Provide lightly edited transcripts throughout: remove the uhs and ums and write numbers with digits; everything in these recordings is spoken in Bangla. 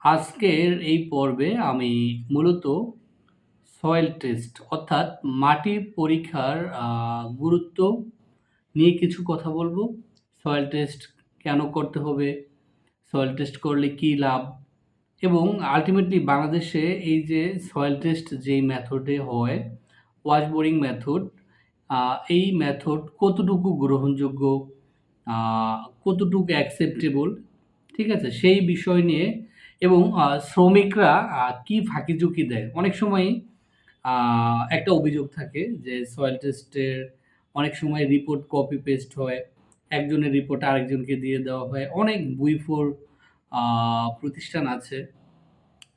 আজকের এই পর্বে আমি মূলত সয়েল টেস্ট অর্থাৎ মাটি পরীক্ষার গুরুত্ব নিয়ে কিছু কথা বলবো। সয়েল টেস্ট কেন করতে হবে? সয়েল টেস্ট করলে কী লাভ? এবং আল্টিমেটলি বাংলাদেশে এই যে সয়েল টেস্ট যেই মেথডে হয়, ওয়াশ বোরিং মেথড, এই মেথড কতটুকু গ্রহণযোগ্য, আ কতটুকু অ্যাকসেপ্টেবল, ঠিক আছে? সেই বিষয় নিয়ে এবং শ্রমিকরা কি ফাঁকি-ঝুঁকি দেয়। অনেক সময়ই আ একটা অভিযোগ থাকে যে সয়েল টেস্টের অনেক সময় রিপোর্ট কপি পেস্ট হয়। একজনের রিপোর্ট আরেকজনকে দিয়ে দেওয়া হয়। অনেক বুইফোর আ প্রতিষ্ঠান আছে।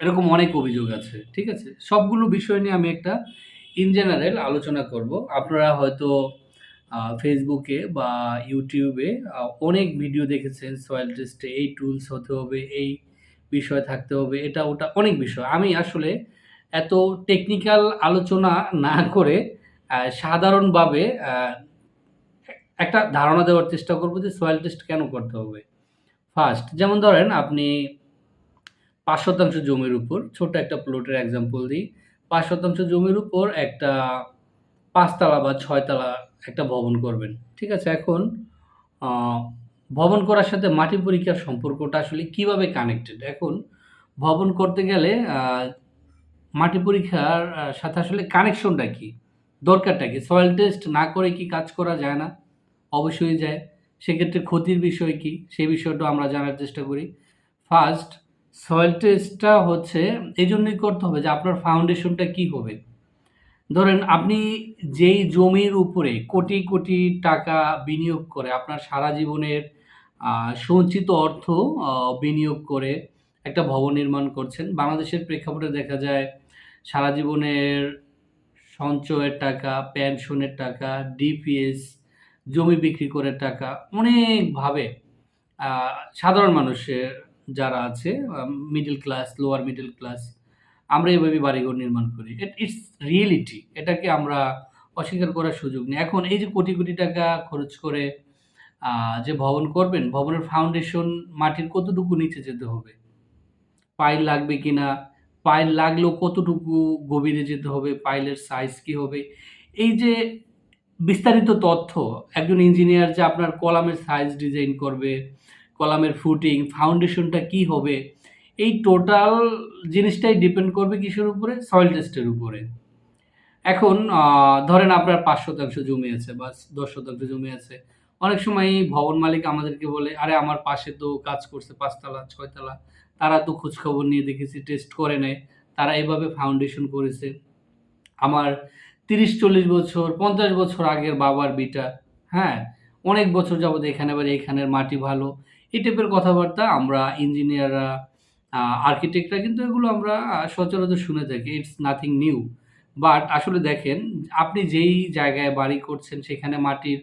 এরকম অনেক অভিযোগ আছে। ঠিক আছে? সবগুলো বিষয় নিয়ে আমি একটা ইন জেনারেল আলোচনা করব। আপনারা হয়তো Facebook এ বা YouTube এ অনেক ভিডিও দেখেছেন সয়েল টেস্টে এই টুলস হতে হবে, এই বিষয় থাকতে হবে, এটা ওটা অনেক বিষয়। আমি আসলে এত টেকনিক্যাল আলোচনা না করে সাধারণভাবে একটা ধারণা দেওয়ার চেষ্টা করব যে সয়েল টেস্ট কেন করতে হবে। ফার্স্ট যেমন ধরেন আপনি ৫% জমির উপর ছোট্ট একটা প্লটের এক্সাম্পল দিই। ৫% জমির উপর একটা ৫ তালা বা ৬ তালা একটা ভবন করবেন। ঠিক আছে? এখন আ ভবন করার সাথে মাটি পরীক্ষার সম্পর্কটা আসলে কিভাবে কানেক্টেড? এখন ভবন করতে গেলে মাটি পরীক্ষার সাথে আসলে কানেকশনটা কি? দরকারটা কি? সয়েল টেস্ট না করে কি কাজ করা যায় না? অবশ্যই যায়। সেক্ষেত্রে ক্ষতির বিষয় কি? সেই বিষয়টাও আমরা জানার চেষ্টা করি। ফার্স্ট সয়েল টেস্টটা হচ্ছে এজন্যই করতে হবে যে আপনার ফাউন্ডেশনটা কি হবে? ধরেন আপনি যেই জমির উপরে কোটি, কোটি টাকা বিনিয়োগ করে আপনার সারা জীবনের আ সঞ্চিত অর্থ আ বিনিয়োগ করে একটা ভবন নির্মাণ করছেন। বাংলাদেশের প্রেক্ষাপটে দেখা যায় সারা জীবনের সঞ্চয়ের টাকা, পেনশনের টাকা, ডিপিএস, জমি বিক্রি করে টাকা অনেকভাবে আ সাধারণ মানুষের যারা আছে middle class, lower middle class আমরা এভাবে বাড়িঘর নির্মাণ করি। It's reality. এটাকে আমরা অস্বীকার করার সুযোগ নেই। এখন এই যে কোটি, কোটি টাকা খরচ করে আ যে ভবন করবেন, ভবনের ফাউন্ডেশন মাটির কতটুকু নিচে যেতে হবে? পাইল লাগবে কিনা? পাইল লাগলেও কতটুকু গভীরে যেতে হবে? পাইলের সাইজ কি হবে? এই যে বিস্তারিত তথ্য একজন ইঞ্জিনিয়ার যে আপনার কলামের সাইজ ডিজাইন করবে, কলামের ফুটিং, ফাউন্ডেশনটা কি হবে? এই টোটাল জিনিসটাই ডিপেন্ড করবে কিসের উপরে? সয়েল টেস্টের উপরে। এখন ধরেন আপনার ৫% জমি আছে বা ১০% জমি আছে। অনেক সময়ই ভবন মালিক আমাদেরকে বলে, "আরে আমার পাশে তো কাজ করছে ৫ তালা, ৬ তালা। তারা তো খোঁজখবর নিয়ে দেখেছি, টেস্ট করে নাই। তারা এভাবে ফাউন্ডেশন করেছে। আমার ৩০-৪০ বছর, ৫০ বছর আগের বাবার ভিটা, হ্যাঁ? অনেক বছর যাবৎ এখানে বাড়ি, এখানের মাটি ভালো।" এই টাইপের কথাবার্তা আমরা ইঞ্জিনিয়াররা, আর্কিটেক্টরা কিন্তু এগুলো আমরা সচরাচর শুনে থাকি। It's nothing new. বাট আসলে দেখেন, আপনি যেই জায়গায় বাড়ি করছেন সেখানে মাটির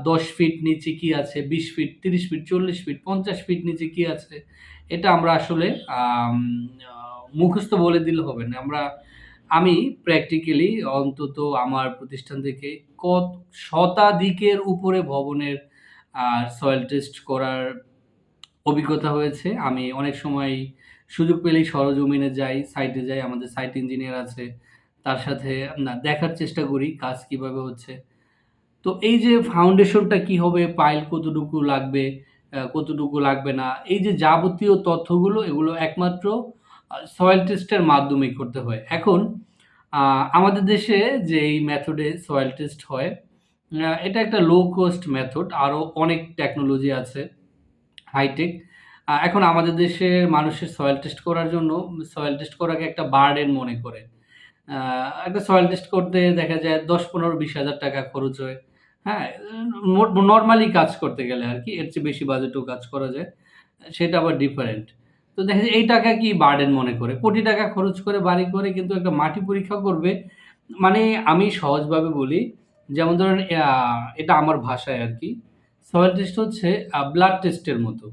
১০ ফিট নিচে কি আছে, ২০ ফিট, ৩০ ফিট, ৪০ ফিট, ৫০ ফিট নিচে কি আছে, এটা আমরা আসলে আম আ মুখস্থ বলে দিলে হবে না। আমি প্র্যাকটিক্যালি অন্তত আমার প্রতিষ্ঠান থেকে শতাধিকের উপরে ভবনের সয়েল টেস্ট করার অভিজ্ঞতা হয়েছে। আমি অনেক সময় সুযোগ পেলেই সরেজমিনে যাই, সাইটে যাই। আমাদের সাইট ইঞ্জিনিয়ার আছে। তার সাথে দেখার চেষ্টা করি কাজ কিভাবে হচ্ছে। তো এই যে ফাউন্ডেশনটা কি হবে, পাইল কতটুকু লাগবে, কতটুকু লাগবে না। এই যে যাবতীয় তথ্যগুলো এগুলো একমাত্র সয়েল টেস্টের মাধ্যমেই করতে হয়। এখন আ আমাদের দেশে যেই মেথডে সয়েল টেস্ট হয়, এটা একটা লো কস্ট মেথড। আরো অনেক টেকনোলজি আছে, হাইটেক। এখন আমাদের দেশের মানুষের সয়েল টেস্ট করার জন্য সয়েল টেস্ট করাকে একটা বার্ডেন মনে করে। আ একটা সয়েল টেস্ট করতে দেখা যায় ১০, ১৫, ২০ হাজার টাকা খরচ হয়। হ্যাঁ? নরমালি কাজ করতে গেলে আরকি। এর চেয়ে বেশি বাজেটেও কাজ করা যায়। সেটা আবার ডিফারেন্ট। তো দেখা যায় এই টাকা কি বার্ডেন মনে করে। কোটি টাকা খরচ করে বাড়ি করে কিন্তু একটা মাটি পরীক্ষা করবে। মানে আমি সহজভাবে বলি, যেমন ধরেন এটা আমার ভাষায় আরকি। সয়েল টেস্ট হচ্ছে ব্লাড টেস্টের মতো।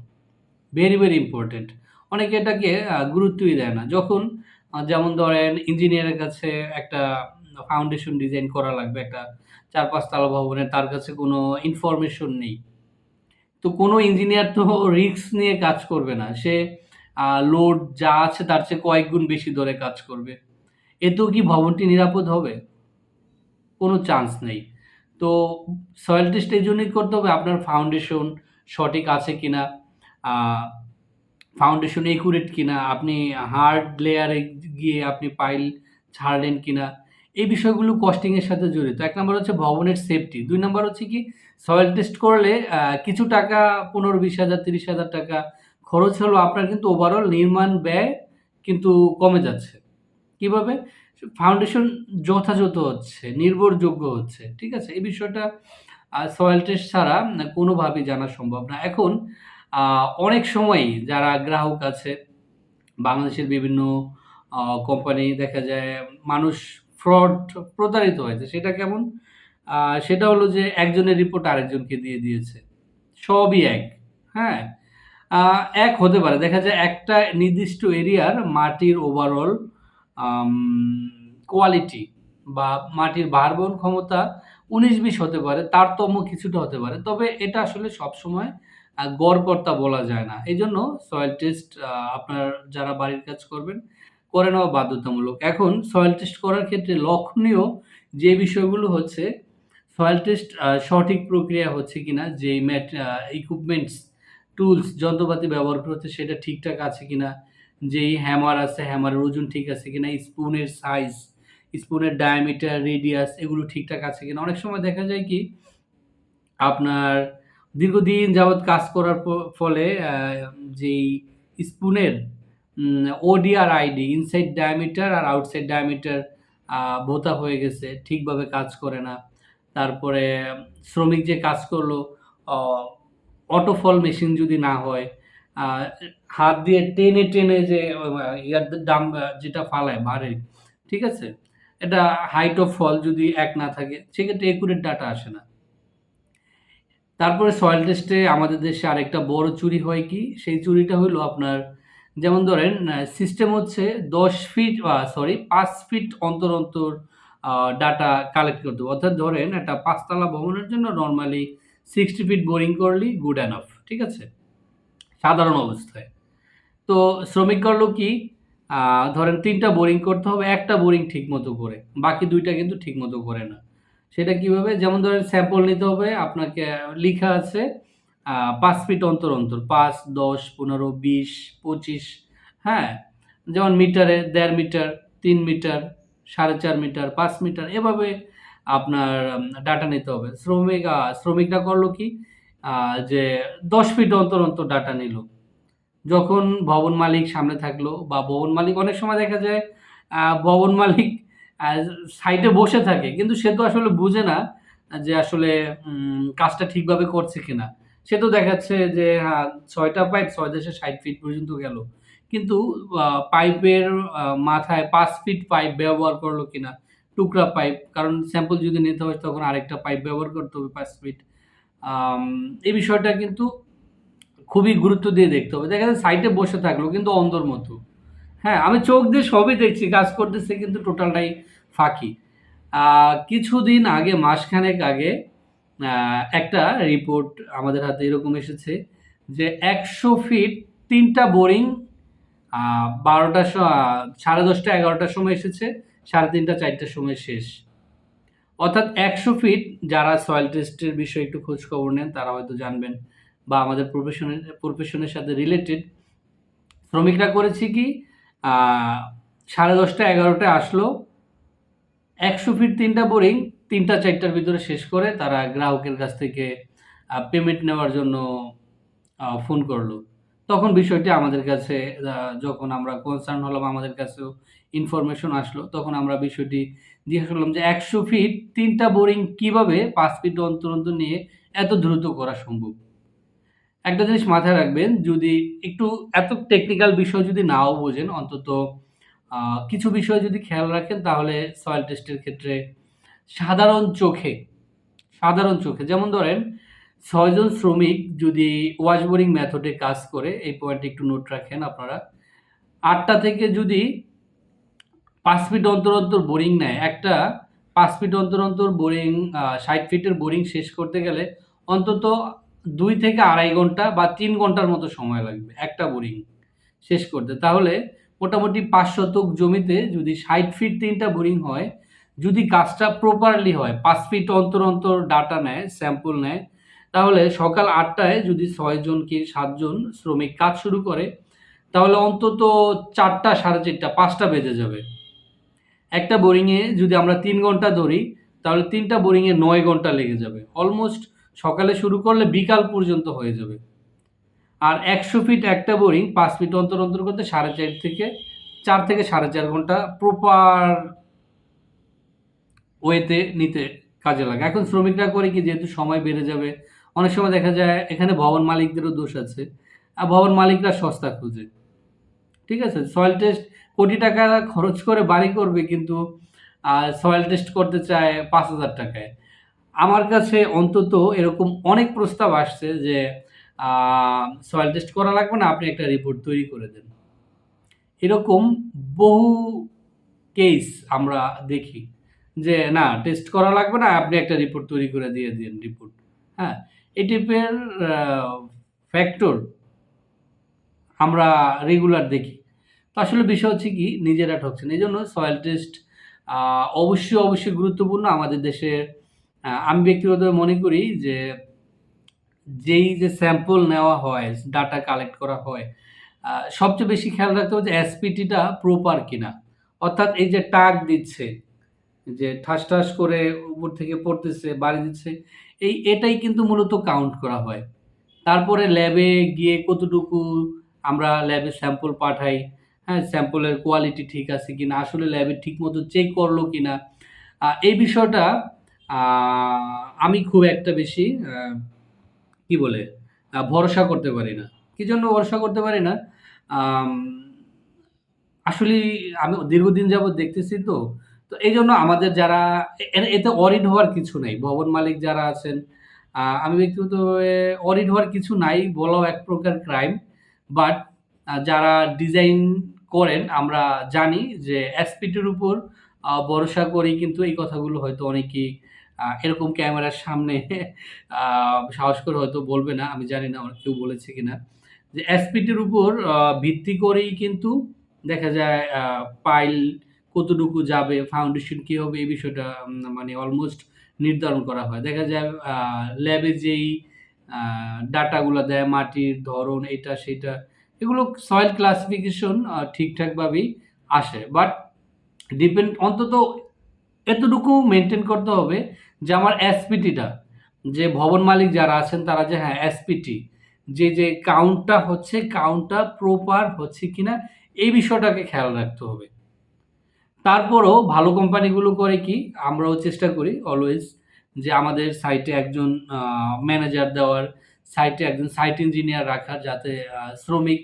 Very, very important. অনেকে এটাকে গুরুত্বই দেয় না। যখন যেমন ধরেন ইঞ্জিনিয়ারের কাছে একটা ফাউন্ডেশন ডিজাইন করা লাগবে একটা ৪-৫ তালা ভবনের, তার কাছে কোনো ইনফরমেশন নেই। তো কোনো ইঞ্জিনিয়ার তো রিস্ক নিয়ে কাজ করবে না। সে লোড যা আছে তার চেয়ে কয়েক গুণ বেশি দরে কাজ করবে। এতেও কি ভবনটি নিরাপদ হবে? কোনো চান্স নেই। তো সয়েল টেস্ট এইজন্যই করতে হবে আপনার ফাউন্ডেশন সঠিক আছে কিনা, আ ফাউন্ডেশন একুরেট কিনা, আপনি হার্ড লেয়ারে গিয়ে আপনি পাইল ছাড়লেন কিনা, এই বিষয়গুলো কস্টিং এর সাথে জড়িত। ১ নাম্বার হচ্ছে ভবনের সেফটি। ২ নাম্বার হচ্ছে কি সয়েল টেস্ট করলে কিছু টাকা ১৫-২০,০০০, ৳৩০,০০০ খরচ হলেও আপনার কিন্তু ওভারঅল নির্মাণ ব্যয় কিন্তু কমে যাচ্ছে। কিভাবে? ফাউন্ডেশন যথাযথ হচ্ছে, নির্ভরযোগ্য হচ্ছে। ঠিক আছে? এই বিষয়টা সয়েল টেস্ট ছাড়া কোনোভাবেই জানা সম্ভব না। এখন আ অনেক সময়ই যারা গ্রাহক আছে, বাংলাদেশের বিভিন্ন কোম্পানি দেখা যায় মানুষ ফ্রড প্রতারিত হয়েছে। সেটা কেমন? আ সেটা হলো যে একজনের রিপোর্ট আরেকজনকে দিয়ে দিয়েছে। সবই এক। হ্যাঁ? আ এক হতে পারে। দেখা যায় একটা নির্দিষ্ট এরিয়ার মাটির ওভারঅল আম কোয়ালিটি বা মাটির ভার বহন ক্ষমতা ১৯-২০ হতে পারে, তারতম্য কিছুটা হতে পারে। তবে এটা আসলে সবসময় গড়পড়তা বলা যায় না। এজন্য সয়েল টেস্ট আপনার যারা বাড়ির কাজ করবেন, করে নেওয়া বাধ্যতামূলক। এখন সয়েল টেস্ট করার ক্ষেত্রে লক্ষণীয় যে বিষয়গুলো হচ্ছে, সয়েল টেস্ট সঠিক প্রক্রিয়া হচ্ছে কিনা, যেই ইকুইপমেন্টস, টুলস, যন্ত্রপাতি ব্যবহার করছে সেটা ঠিকঠাক আছে কিনা, যেই হ্যামার আছে হ্যামারের ওজন ঠিক আছে কিনা, স্পুনের সাইজ, স্পুনের ডায়ামিটার, রেডিয়াস এগুলো ঠিকঠাক আছে কিনা। অনেক সময় দেখা যায় কি আপনার দীর্ঘদিন যাবৎ কাজ করার ফলে যেই স্পুনের ওডি আর আইডি, ইনসাইড ডায়ামিটার আর আউটসাইড ডায়ামিটার ভোঁতা হয়ে গেছে, ঠিকভাবে কাজ করে না। তারপরে শ্রমিক যে কাজ করলো, অ অটোফল মেশিন যদি না হয়, আ হাত দিয়ে টেনে যে ইয়ার যেটা ফালায় ভারে, ঠিক আছে? এটা হাইট অফ ফল যদি এক না থাকে, সেক্ষেত্রে একুরেট ডাটা আসে না। তারপরে সয়েল টেস্টে আমাদের দেশে আরেকটা বড় চুরি হয় কি? সেই চুরিটা হইলো আপনার যেমন ধরেন সিস্টেম হচ্ছে ১০ ফিট ৫ ফিট অন্তর আ ডাটা কালেক্ট করতে হবে। অর্থাৎ ধরেন একটা ৫ তলা ভবনের জন্য নরমালি ৬০ ফিট বোরিং করলেই গুড এনাফ। ঠিক আছে? সাধারণ অবস্থায়। তো শ্রমিক করলো কি? আ ধরেন ৩ টা বোরিং করতে হবে, ১ টা বোরিং ঠিকমতো করে। বাকি ২ টা কিন্তু ঠিকমতো করে না। সেটা কিভাবে? যেমন ধরেন স্যাম্পল নিতে হবে আপনাকে লিখা আছে ৫ ফিট অন্তর। ৫, ১০, ১৫, ২০, ২৫, হ্যাঁ? যেমন মিটারে ১.৫ মিটার, ৩ মিটার, ৪.৫ মিটার, ৫ মিটার এভাবে আপনার ডাটা নিতে হবে। শ্রমিকরা করলো কি? আ যে ১০ ফিট অন্তর ডাটা নিল। যখন ভবন মালিক সামনে থাকলো বা ভবন মালিক অনেক সময় দেখা যায় ভবন মালিক আ সাইটে বসে থাকে। কিন্তু সে তো আসলে বুঝে না যে আসলে কাজটা ঠিকভাবে করছে কিনা। সে তো দেখাচ্ছে যে ৬ টা পাইপ ৬ দশে ৬০ ফিট পর্যন্ত গেল। কিন্তু আ পাইপের মাথায় ৫ ফিট পাইপ ব্যবহার করলো কিনা, টুকরা পাইপ। কারণ স্যাম্পল যদি নিতে হয় তখন আরেকটা পাইপ ব্যবহার করতে হবে ৫ ফিট। আম এই বিষয়টা কিন্তু খুবই গুরুত্ব দিয়ে দেখতে হবে। দেখা যায় সাইটে বসে থাকলো কিন্তু অন্ধর মতো। হ্যাঁ, আমি চোখ দিয়ে সবই দেখছি, কাজ করতেছে কিন্তু টোটালটাই ফাঁকি। আ কিছুদিন আগে মাসখানেক আগে আ একটা রিপোর্ট আমাদের হাতে এরকম এসেছে যে ১০০ ফিট ৩ টা বোরিং আ ১২টা ১০:৩০ ১১টার সময় এসেছে, ৩:৩০ ৪টার সময় শেষ। অর্থাৎ ১০০ ফিট যারা সয়েল টেস্টের বিষয়ে একটু খোঁজখবর নেন তারা হয়তো জানবেন বা আমাদের প্রফেশনের সাথে রিলেটেড শ্রমিকরা করেছে কি আ ১০:৩০ ১১টায় আসলো। ১০০ ফিট ৩ টা বোরিং ৩টা ৪টার ভিতরে শেষ করে তারা গ্রাহকের কাছ থেকে পেমেন্ট নেওয়ার জন্য ফোন করলো। তখন বিষয়টি আমাদের কাছে আ যখন আমরা কনসার্ন হলাম আমাদের কাছেও ইনফরমেশন আসলো। তখন আমরা বিষয়টি জিজ্ঞাসা করলাম যে ১০০ ফিট ৩ টা বোরিং কিভাবে ৫ ফিট অন্তর নিয়ে এত দ্রুত করা সম্ভব? একটা জিনিস মাথায় রাখবেন, যদি একটু এত টেকনিক্যাল বিষয় যদি নাও বোঝেন, অন্তত আ কিছু বিষয় যদি খেয়াল রাখেন তাহলে সয়েল টেস্টের ক্ষেত্রে সাধারণ চোখে, সাধারণ চোখে যেমন ধরেন ৬ জন শ্রমিক যদি ওয়াশ বোরিং মেথডে কাজ করে, এই পয়েন্টটা একটু নোট রাখেন আপনারা। ৮ টা থেকে যদি ৫ ফিট অন্তর বোরিং নেয়, একটা ৫ ফিট অন্তর বোরিং ৬০ ফিটের বোরিং শেষ করতে গেলে অন্তত ২ থেকে ২.৫ ঘন্টা বা ৩ ঘন্টার মতো সময় লাগবে একটা বোরিং শেষ করতে। তাহলে মোটামুটি ৫ শতক জমিতে যদি ৬০ ফিট ৩টা বোরিং হয়, যদি কাজটা প্রপারলি হয়, ৫ ফিট অন্তর, অন্তর ডাটা নেয়, স্যাম্পল নেয়, তাহলে সকাল ৮ টায় যদি ৬ জন কি ৭ জন শ্রমিক কাজ শুরু করে, তাহলে অন্তত ৪টা, ৪:৩০, ৫টা বেজে যাবে। একটা বোরিংয়ে যদি আমরা ৩ ঘন্টা ধরি, তাহলে ৩টা বোরিংয়ে ৯ ঘন্টা লেগে যাবে। অলমোস্ট সকালে শুরু করলে বিকাল পর্যন্ত হয়ে যাবে। আর ১০০ ফিট একটা বোরিং ৫ ফিট অন্তর, অন্তর করতে ৪ থেকে ৪.৫ ঘন্টা প্রপার ওয়েতে নিতে কাজে লাগে। এখন শ্রমিকরা করে কি, যেহেতু সময় বেড়ে যাবে, অনেক সময় দেখা যায় এখানে ভবন মালিকদেরও দোষ আছে। ভবন মালিকরা সস্তা খুঁজে। ঠিক আছে? সয়েল টেস্ট কোটি টাকা খরচ করে বাড়ি করবে, কিন্তু সয়েল টেস্ট করতে চায় ৳৫,০০০ য়। আমার কাছে অন্তত এরকম অনেক প্রস্তাব আসছে যে আ সয়েল টেস্ট করা লাগবে না, আপনি একটা রিপোর্ট তৈরি করে দেন। এরকম বহু কেস আমরা দেখি যে না, টেস্ট করা লাগবে না, আপনি একটা রিপোর্ট তৈরি করে দিয়ে দিন রিপোর্ট। হ্যাঁ? এই টাইপের আ ফ্যাক্টর আমরা রেগুলার দেখি। তো আসলে বিষয় হচ্ছে কি, নিজেরা ঠকছেন। এজন্য সয়েল টেস্ট আ অবশ্যই, অবশ্যই গুরুত্বপূর্ণ আমাদের দেশে। আমি ব্যক্তিগতভাবে মনে করি যে যেই যে স্যাম্পল নেওয়া হয়, ডাটা কালেক্ট করা হয়, আ সবচেয়ে বেশি খেয়াল রাখতে হবে যে এসপিটি টা প্রপার কিনা। অর্থাৎ এই যে টাগ দিচ্ছে, যে ঠাস, ঠাস করে উপর থেকে পড়তেছে, বাড়ি দিচ্ছে, এটাই কিন্তু মূলত কাউন্ট করা হয়। তারপরে ল্যাবে গিয়ে কতটুকু আমরা ল্যাবে স্যাম্পল পাঠাই, হ্যাঁ? স্যাম্পলের কোয়ালিটি ঠিক আছে কিনা, আসলে ল্যাবে ঠিকমতো চেক করলো কিনা। এই বিষয়টা আ আমি খুব একটা বেশি কি বলে ভরসা করতে পারি না। কি জন্য ভরসা করতে পারি না? আম আসলেই আমি দীর্ঘদিন যাবৎ দেখতেছি তো। তো এইজন্য আমাদের যারা এতে অরিড হওয়ার কিছু নাই। ভবন মালিক যারা আছেন, আমি ব্যক্তিগতভাবে অরিড হওয়ার কিছু নাই বলাও এক প্রকার ক্রাইম। বাট যারা ডিজাইন করেন, আমরা জানি যে এসপিটির উপর ভরসা করেই কিন্তু এই কথাগুলো হয়তো অনেকেই এরকম ক্যামেরার সামনে আ সাহস করে হয়তো বলবে না। আমি জানি না কেউ বলেছে কিনা। যে এসপিটির উপর ভিত্তি করেই কিন্তু দেখা যায় পাইল কতটুকু যাবে, ফাউন্ডেশন কি হবে, এই বিষয়টা মানে অলমোস্ট নির্ধারণ করা হয়। দেখা যায় ল্যাবে যেই আ ডাটাগুলা দেয়, মাটির ধরন, এটা সেটা, এগুলো সয়েল ক্লাসিফিকেশন ঠিকঠাকভাবেই আসে। বাট ডিপেন্ড অন্তত এতটুকু মেইনটেইন করতে হবে যে আমার এসপিটি টা, যে ভবন মালিক যারা আছেন তারা যে হ্যাঁ, এসপিটি যে কাউন্টটা হচ্ছে, কাউন্টটা প্রপার হচ্ছে কিনা, এই বিষয়টাকে খেয়াল রাখতে হবে। তারপরও ভালো কোম্পানিগুলো করে কি, আমরাও চেষ্টা করি অলওয়েজ যে আমাদের সাইটে একজন ম্যানেজার দেওয়ার, সাইটে একজন সাইট ইঞ্জিনিয়ার রাখার, যাতে শ্রমিক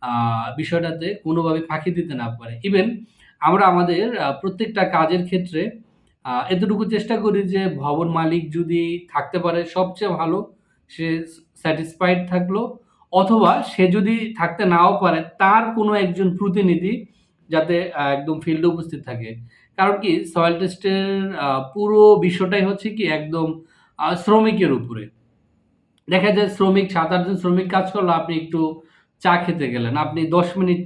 আ বিষয়টাতে কোনোভাবে ফাঁকি দিতে না পারে। ইভেন আমরা আমাদের প্রত্যেকটা কাজের ক্ষেত্রে এতটুকু চেষ্টা করি যে ভবন মালিক যদি থাকতে পারে সবচেয়ে ভালো, সে স্যাটিসফাইড থাকলো, অথবা সে যদি থাকতে নাও পারে তার কোনো একজন প্রতিনিধি যাতে একদম ফিল্ডে উপস্থিত থাকে। কারণ কি, সয়েল টেস্টের পুরো বিষয়টাই হচ্ছে কি একদম শ্রমিকের উপরে। দেখা যায় শ্রমিক ৭-৮ জন শ্রমিক কাজ করলো, আপনি একটু চা খেতে গেলেন। আপনি ১০ মিনিট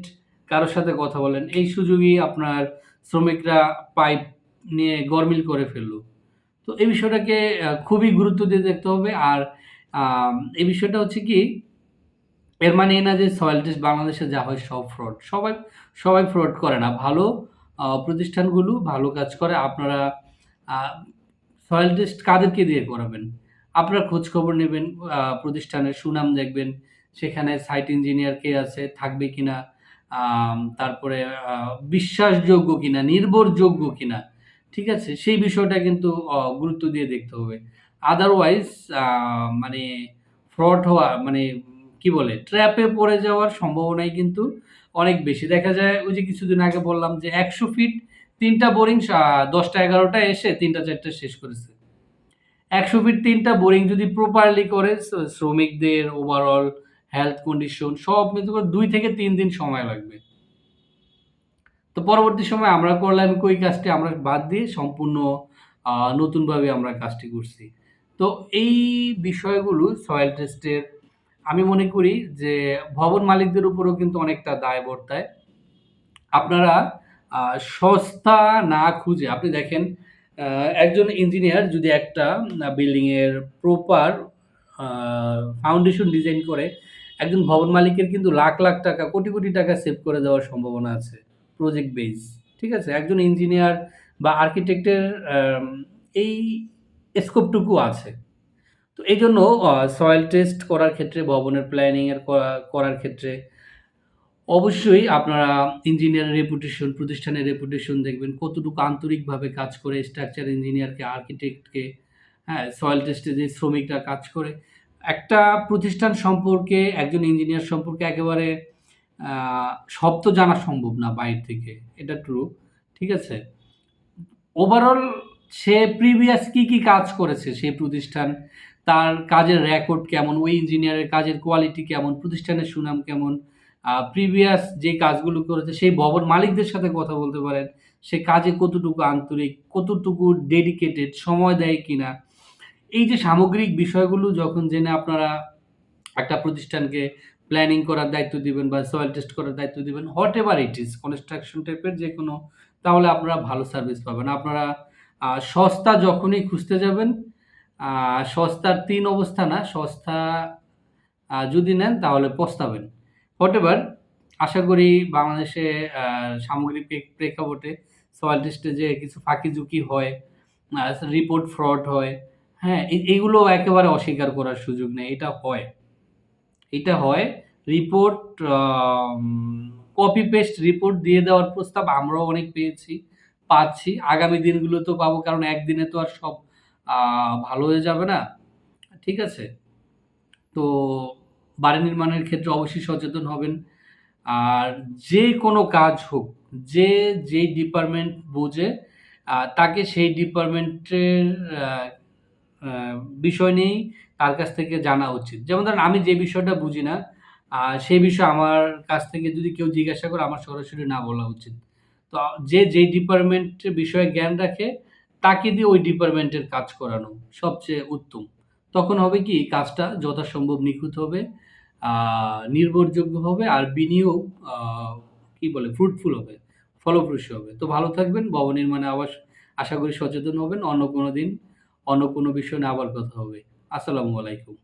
কারো সাথে কথা বলেন। এই সুযোগেই আপনার শ্রমিকরা পাইপ নিয়ে গরমিল করে ফেলল। তো এই বিষয়টাকে খুবই গুরুত্ব দিয়ে দেখতে হবে। আর এই বিষয়টা হচ্ছে কি, এর মানে এই না যে সয়েল টেস্ট বাংলাদেশে যা হয় সব ফ্রড। সবাই ফ্রড করে না। ভালো প্রতিষ্ঠানগুলো ভালো কাজ করে। আপনারা আ সয়েল টেস্ট কাদেরকে দিয়ে করাবেন? আপনারা খোঁজখবর নেবেন, প্রতিষ্ঠানের সুনাম দেখবেন। সেখানে সাইট ইঞ্জিনিয়ার কে আছে, থাকবে কিনা, তারপরে বিশ্বাসযোগ্য কিনা, নির্ভরযোগ্য কিনা। ঠিক আছে? সেই বিষয়টা কিন্তু গুরুত্ব দিয়ে দেখতে হবে। আদারওয়াইজ আ মানে ফ্রড হওয়া মানে কি বলে? ট্র্যাপ এ পড়ে যাওয়ার সম্ভাবনাই কিন্তু অনেক বেশি। দেখা যায় ওই যে কিছুদিন আগে বললাম যে ১০০ ফিট ৩ টা বোরিং ১০টা ১১টা এসে ৩ টা ৪ টা শেষ করেছে। ১০০ ফিট ৩ টা বোরিং যদি প্রপারলি করে, শ্রমিকদের ওভারঅল হেলথ কন্ডিশন সব মিলে করে ২ থেকে ৩ দিন সময় লাগবে। তো পরবর্তী সময়ে আমরা করলাম কি, ওই কাজটি আমরা বাদ দিয়ে সম্পূর্ণ আ নতুনভাবে আমরা কাজটি করছি। তো এই বিষয়গুলো সয়েল টেস্টের আমি মনে করি যে ভবন মালিকদের উপরেও কিন্তু অনেকটা দায় বর্তায়। আপনারা আ সস্তা না খুঁজে আপনি দেখেন একজন ইঞ্জিনিয়ার যদি একটা বিল্ডিং এর প্রপার আ ফাউন্ডেশন ডিজাইন করে, একজন ভবন মালিকের কিন্তু লাখ, লাখ টাকা, কোটি, কোটি টাকা সেভ করে দেওয়ার সম্ভাবনা আছে। Project base. ঠিক আছে? একজন ইঞ্জিনিয়ার বা আর্কিটেক্টের আম এই স্কোপটুকু আছে। তো এইজন্য সয়েল টেস্ট করার ক্ষেত্রে, ভবনের প্ল্যানিং এর করার ক্ষেত্রে অবশ্যই আপনারা ইঞ্জিনিয়ারের রেপুটেশন, প্রতিষ্ঠানের রেপুটেশন দেখবেন। কতটুকু আন্তরিকভাবে কাজ করে স্ট্রাকচার ইঞ্জিনিয়ারকে, আর্কিটেক্টকে, হ্যাঁ? সয়েল টেস্টে যে শ্রমিকরা কাজ করে। একটা প্রতিষ্ঠান সম্পর্কে, একজন ইঞ্জিনিয়ার সম্পর্কে একেবারে আ সব তো জানা সম্ভব না বাইর থেকে। এটা ট্রু। ঠিক আছে? ওভারঅল সে প্রিভিয়াস কি কাজ করেছে সেই প্রতিষ্ঠান, তার কাজের রেকর্ড কেমন, ওই ইঞ্জিনিয়ারের কাজের কোয়ালিটি কেমন, প্রতিষ্ঠানের সুনাম কেমন, প্রিভিয়াস যে কাজগুলো করেছে সেই ভবন মালিকদের সাথে কথা বলতে পারেন। সে কাজে কতটুকু আন্তরিক, কতটুকু ডেডিকেটেড, সময় দেয় কিনা। এই যে সামগ্রিক বিষয়গুলো যখন জেনে আপনারা একটা প্রতিষ্ঠানকে প্ল্যানিং করার দায়িত্ব দিবেন বা সয়েল টেস্ট করার দায়িত্ব দিবেন, হোয়াটএভার ইট ইস কনস্ট্রাকশন টাইপের যেকোনো, তাহলে আপনারা ভালো সার্ভিস পাবেন। আপনারা সস্তা যখনই খুঁজতে যাবেন, আ সস্তার ৩ অবস্থা না, সস্তা যদি নেন তাহলে পস্তাবেন। হোয়াটএভার আশা করি বাংলাদেশে আ সামগ্রিক প্রেক্ষাপটে সয়েল টেস্টে যে কিছু ফাঁকি-ঝুঁকি হয়, আ রিপোর্ট ফ্রড হয়, হ্যাঁ? এগুলো একেবারে অস্বীকার করার সুযোগ নেই। এটা হয় রিপোর্ট আম কপি পেস্ট রিপোর্ট দিয়ে দেওয়ার প্রস্তাব আমরাও অনেক পেয়েছি, পাচ্ছি। আগামী দিনগুলোতেও পাবো। কারণ একদিনে তো আর সব আ ভালো হয়ে যাবে না। ঠিক আছে? তো বাড়ি নির্মাণের ক্ষেত্রে অবশ্যই সচেতন হবেন। আর যেকোনো কাজ হোক, যে যেই ডিপার্টমেন্ট বোঝে তাকে সেই ডিপার্টমেন্টের আ আ বিষয় নিয়েই তার কাছ থেকে জানা উচিত। যেমন ধরেন আমি যে বিষয়টা বুঝি না, সেই বিষয়ে আমার কাছ থেকে যদি কেউ জিজ্ঞাসা করে আমার সরাসরি না বলা উচিত। তো যে যেই ডিপার্টমেন্টের বিষয়ে জ্ঞান রাখে তাকে দিয়ে ওই ডিপার্টমেন্টের কাজ করানো সবচেয়ে উত্তম। তখন হবে কি কাজটা যথাসম্ভব নিখুঁত হবে, আ নির্ভরযোগ্য হবে আর বিনিয়োগ আ কি বলে ফ্রুটফুল হবে, ফলপ্রসূ হবে। তো ভালো থাকবেন। ভবন নির্মাণে আবার আশা করি সচেতন হবেন। অন্য কোনো দিন অন্য কোনো বিষয় নিয়ে আবার কথা হবে। আসসালামু আলাইকুম।